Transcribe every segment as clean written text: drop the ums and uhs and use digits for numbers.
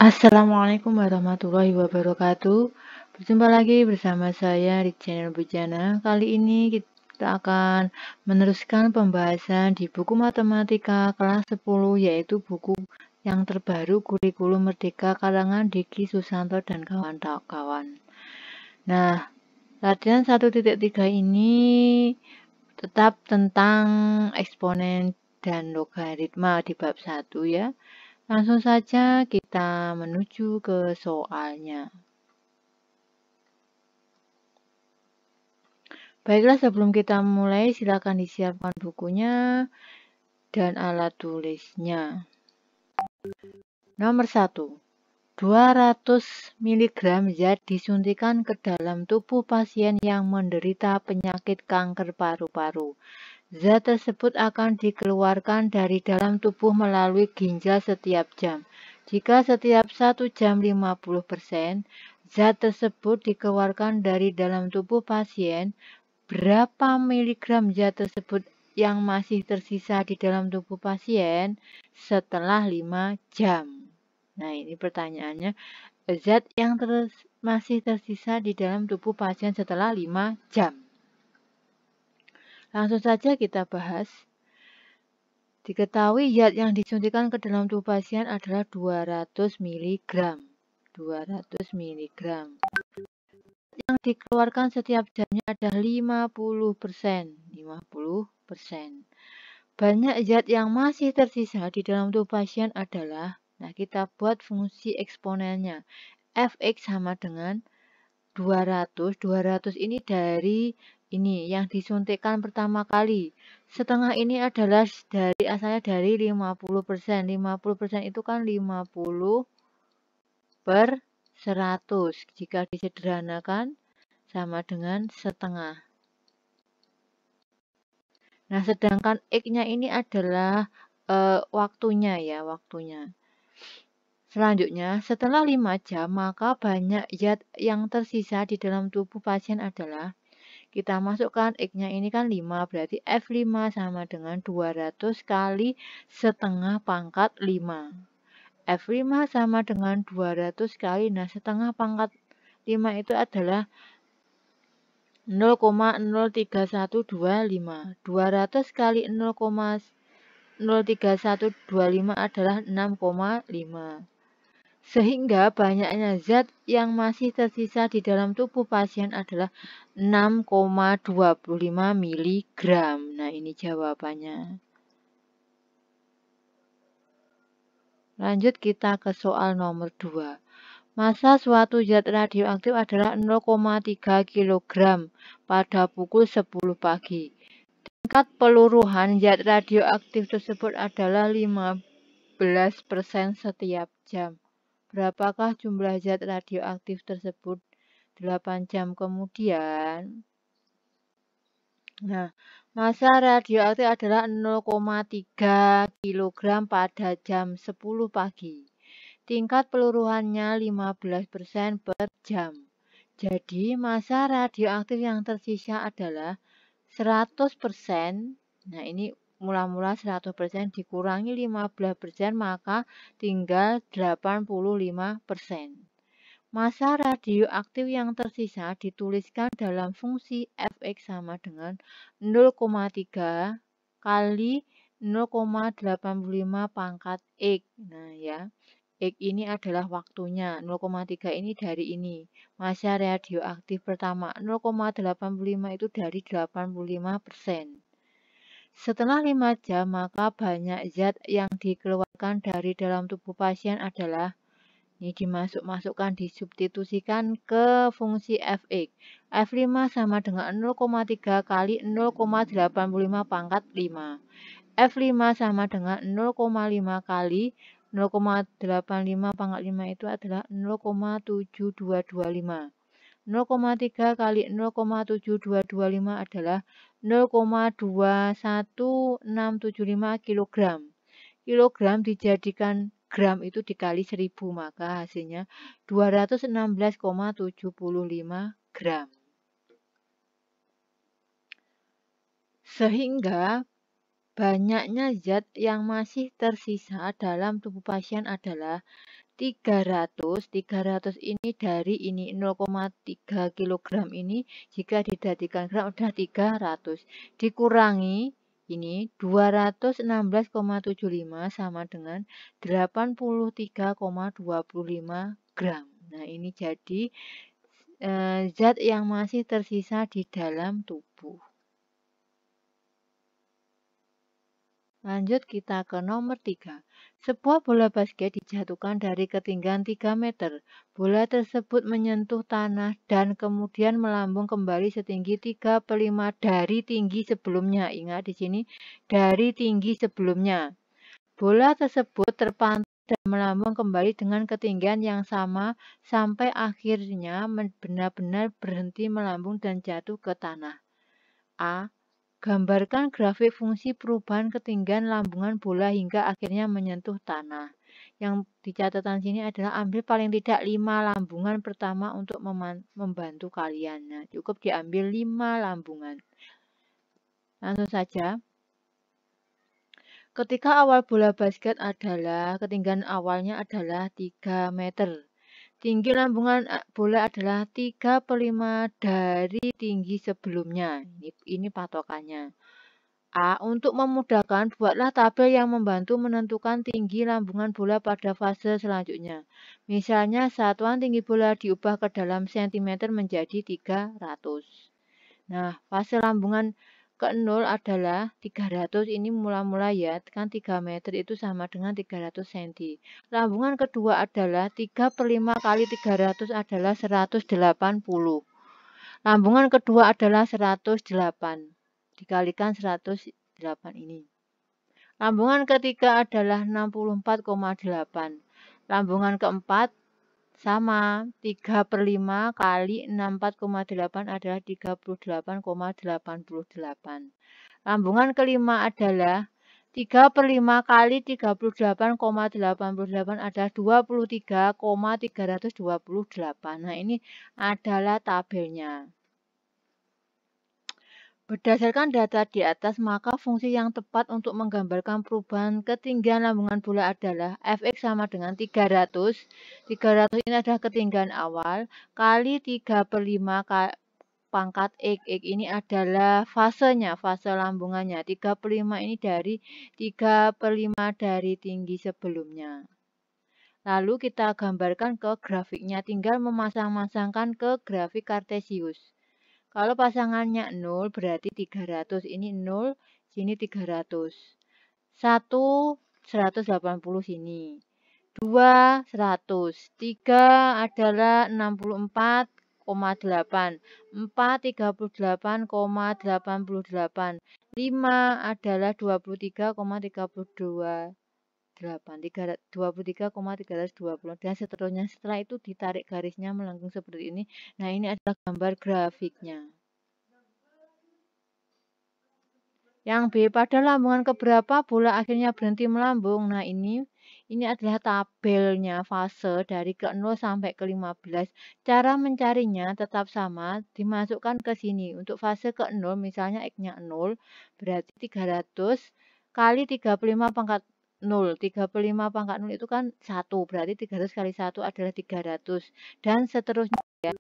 Assalamualaikum warahmatullahi wabarakatuh. Berjumpa lagi bersama saya di channel Bujana. Kali ini kita akan meneruskan pembahasan di buku matematika kelas 10, yaitu buku yang terbaru Kurikulum Merdeka karangan Diki Susanto dan kawan-kawan. Nah, latihan 1.3 ini tetap tentang eksponen dan logaritma di bab 1 ya. Langsung saja kita menuju ke soalnya. Baiklah, sebelum kita mulai, silakan disiapkan bukunya dan alat tulisnya. Nomor 1. 200 mg zat disuntikan ke dalam tubuh pasien yang menderita penyakit kanker paru-paru. Zat tersebut akan dikeluarkan dari dalam tubuh melalui ginjal setiap jam. Jika setiap 1 jam 50% zat tersebut dikeluarkan dari dalam tubuh pasien, berapa miligram zat tersebut yang masih tersisa di dalam tubuh pasien setelah 5 jam? Nah, ini pertanyaannya. Zat yang masih tersisa di dalam tubuh pasien setelah 5 jam. Langsung saja kita bahas. Diketahui zat yang disuntikan ke dalam tubuh pasien adalah 200 mg. 200 mg. Yang dikeluarkan setiap jamnya adalah 50%. 50%. Banyak zat yang masih tersisa di dalam tubuh pasien adalah, nah kita buat fungsi eksponennya. Fx sama dengan 200. 200 ini dari ini yang disuntikkan pertama kali. Setengah ini adalah dari asalnya dari 50%. 50% itu kan 50 per 100. Jika disederhanakan sama dengan setengah. Nah, sedangkan X-nya ini adalah waktunya ya, waktunya. Selanjutnya, setelah 5 jam, maka banyak zat yang tersisa di dalam tubuh pasien adalah, kita masukkan X-nya ini kan 5, berarti F5 sama dengan 200 kali setengah pangkat 5. F5 sama dengan 200 kali, nah setengah pangkat 5 itu adalah 0,03125. 200 kali 0,03125 adalah 6,5. Sehingga banyaknya zat yang masih tersisa di dalam tubuh pasien adalah 6,25 mg. Nah, ini jawabannya. Lanjut kita ke soal nomor 2. Massa suatu zat radioaktif adalah 0,3 kg pada pukul 10 pagi. Tingkat peluruhan zat radioaktif tersebut adalah 15% setiap jam. Berapakah jumlah zat radioaktif tersebut 8 jam kemudian? Nah, massa radioaktif adalah 0,3 kg pada jam 10 pagi. Tingkat peluruhannya 15% per jam. Jadi, massa radioaktif yang tersisa adalah 100%. Nah, ini mula-mula 100% dikurangi 15%, maka tinggal 85%. Massa radioaktif yang tersisa dituliskan dalam fungsi Fx sama dengan 0,3 kali 0,85 pangkat X. Nah ya, X ini adalah waktunya, 0,3 ini dari ini. Massa radioaktif pertama, 0,85 itu dari 85%. Setelah 5 jam, maka banyak zat yang dikeluarkan dari dalam tubuh pasien adalah, ini dimasukkan, disubstitusikan ke fungsi Fx. F5 sama dengan 0,3 kali 0,85 pangkat 5. F5 sama dengan 0,5 kali 0,85 pangkat 5 itu adalah 0,7225. 0,3 kali 0,7225 adalah 0,21675 kg. Kilogram dijadikan gram itu dikali 1000, maka hasilnya 216,75 gram. Sehingga banyaknya zat yang masih tersisa dalam tubuh pasien adalah 300 ini dari ini 0,3 kg ini jika dijadikan gram udah 300 dikurangi ini 216,75 sama dengan 83,25 gram. Nah, ini jadi zat yang masih tersisa di dalam tubuh. Lanjut kita ke nomor 3. Sebuah bola basket dijatuhkan dari ketinggian 3 meter. Bola tersebut menyentuh tanah dan kemudian melambung kembali setinggi 35 dari tinggi sebelumnya. Ingat di sini dari tinggi sebelumnya. Bola tersebut terpantul dan melambung kembali dengan ketinggian yang sama sampai akhirnya benar-benar berhenti melambung dan jatuh ke tanah. A. Gambarkan grafik fungsi perubahan ketinggian lambungan bola hingga akhirnya menyentuh tanah. Yang di catatan sini adalah ambil paling tidak 5 lambungan pertama untuk membantu kalian. Nah, cukup diambil 5 lambungan. Langsung saja. Ketika awal bola basket adalah, ketinggian awalnya adalah 3 meter. Tinggi lambungan bola adalah 35 dari tinggi sebelumnya. Ini patokannya. A. Untuk memudahkan, buatlah tabel yang membantu menentukan tinggi lambungan bola pada fase selanjutnya. Misalnya, satuan tinggi bola diubah ke dalam sentimeter menjadi 300. Nah, fase lambungan ke-0 adalah 300, ini mula-mula ya, kan 3 meter itu sama dengan 300 cm. Lambungan kedua adalah 3/5 kali 300 adalah 180. Lambungan kedua adalah 108. Dikalikan 108 ini. Lambungan ketiga adalah 64,8. Lambungan keempat sama 3/5 kali 64,8 adalah 38,88. Lambungan kelima adalah 3/5 kali 38,88 adalah 23,328. Nah, ini adalah tabelnya. Berdasarkan data di atas, maka fungsi yang tepat untuk menggambarkan perubahan ketinggian lambungan bola adalah Fx sama dengan 300. 300 ini adalah ketinggian awal, kali 3/5 pangkat X. X ini adalah fasenya, fase lambungannya. 3/5 ini dari 3/5 dari tinggi sebelumnya. Lalu kita gambarkan ke grafiknya, tinggal memasang-masangkan ke grafik kartesius. Kalau pasangannya 0 berarti 300, ini 0, sini 300. 1, 180 sini. 2, 100. 3 adalah 64,8. 4, 38,88. 5 adalah 23,328. 23,320 dan seterusnya. Setelah itu ditarik garisnya melengkung seperti ini. Nah, ini adalah gambar grafiknya. Yang B, pada lambungan keberapa bola akhirnya berhenti melambung. Nah, ini adalah tabelnya fase dari ke-0 sampai ke-15. Cara mencarinya tetap sama, dimasukkan ke sini. Untuk fase ke-0 misalnya X-nya 0 berarti 300 kali 35 pangkat 0. 3/5 pangkat 0 itu kan 1, berarti 300 kali 1 adalah 300. Dan seterusnya ya.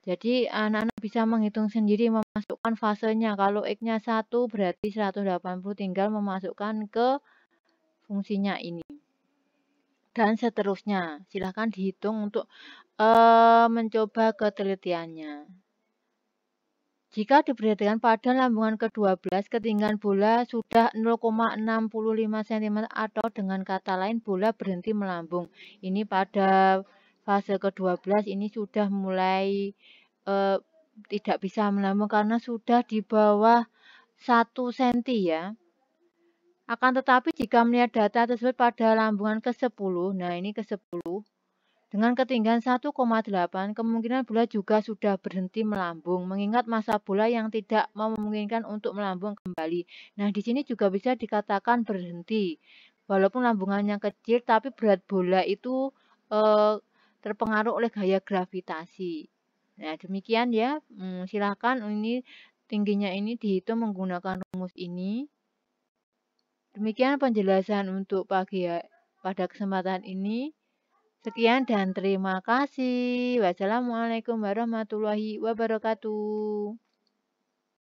Jadi anak-anak bisa menghitung sendiri memasukkan fasenya. Kalau X-nya 1 berarti 180, tinggal memasukkan ke fungsinya ini. Dan seterusnya. Silahkan dihitung untuk mencoba ketelitiannya. Jika diperhatikan pada lambungan ke-12, ketinggian bola sudah 0,65 cm atau dengan kata lain bola berhenti melambung. Ini pada fase ke-12 ini sudah mulai tidak bisa melambung karena sudah di bawah 1 cm ya. Akan tetapi jika melihat data tersebut pada lambungan ke-10, nah ini ke-10, dengan ketinggian 1,8, kemungkinan bola juga sudah berhenti melambung, mengingat massa bola yang tidak memungkinkan untuk melambung kembali. Nah, di sini juga bisa dikatakan berhenti. Walaupun lambungannya kecil, tapi berat bola itu terpengaruh oleh gaya gravitasi. Nah, demikian ya. Silakan ini tingginya ini dihitung menggunakan rumus ini. Demikian penjelasan untuk pada kesempatan ini. Sekian dan terima kasih. Wassalamualaikum warahmatullahi wabarakatuh.